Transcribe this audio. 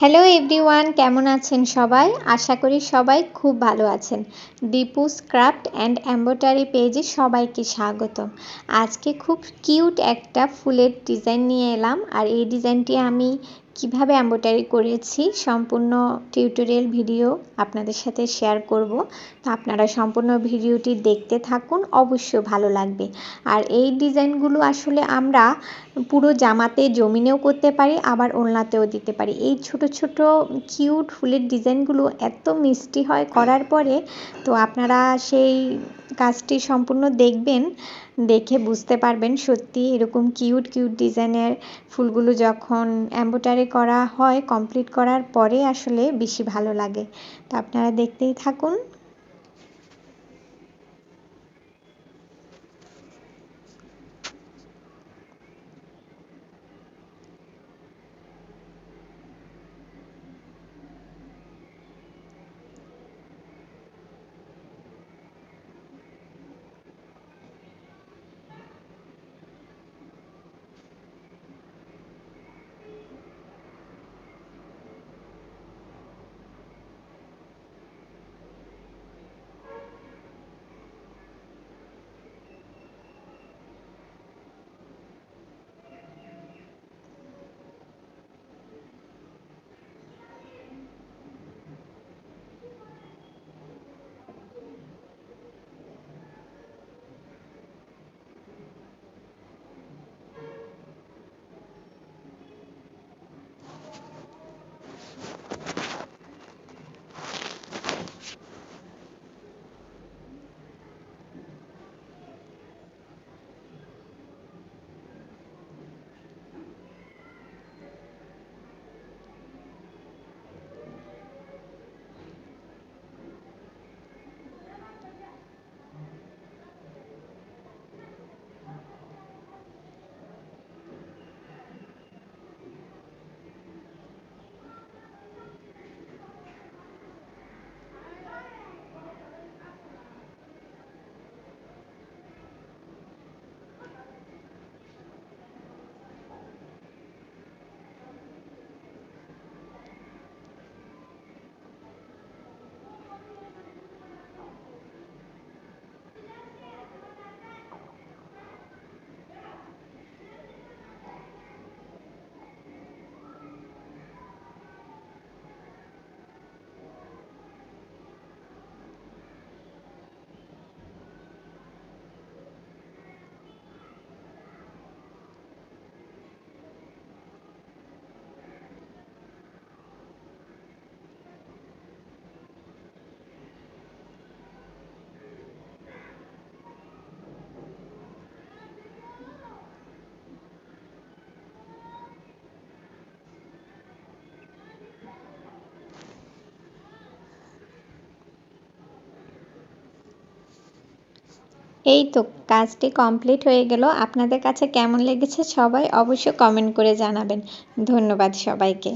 Hello everyone, কেমন আছেন সবাই? আশা করি সবাই খুব ভালো আছেন। দীপুস ক্রাফট অ্যান্ড এমব্রয়ডারি পেজে সবাইকে স্বাগতম। আজকে খুব কিউট একটা ফুলের ডিজাইন নিয়ে এলাম, আর এই ডিজাইনটি আমি কিভাবে এমব্রয়ডারি করেছি সম্পূর্ণ টিউটোরিয়াল ভিডিও আপনাদের সাথে শেয়ার করব। তো আপনারা সম্পূর্ণ ভিডিওটি দেখতে থাকুন, অবশ্যই ভালো লাগবে। আর এই ডিজাইনগুলো আসলে আমরা পুরো জামাতে জমিনেও করতে পারি, আবার ওড়নাতেও দিতে পারি। এই ছোট ছোট কিউট ফুলের ডিজাইনগুলো এত মিষ্টি হয় করার পরে। তো আপনারা সেই কাজটি সম্পূর্ণ দেখবেন, দেখে বুঝতে পারবেন সত্যি এরকম কিউট কিউট ডিজাইনের ফুলগুলো যখন এমব্রয়ডারি করা হয় কমপ্লিট করার পরে আসলে বেশি ভালো লাগে। তো আপনারা দেখতেই থাকুন। এই তো কাজটি কমপ্লিট হয়ে গেল। আপনাদের কাছে কেমন লেগেছে সবাই অবশ্যই কমেন্ট করে জানাবেন। ধন্যবাদ সবাইকে।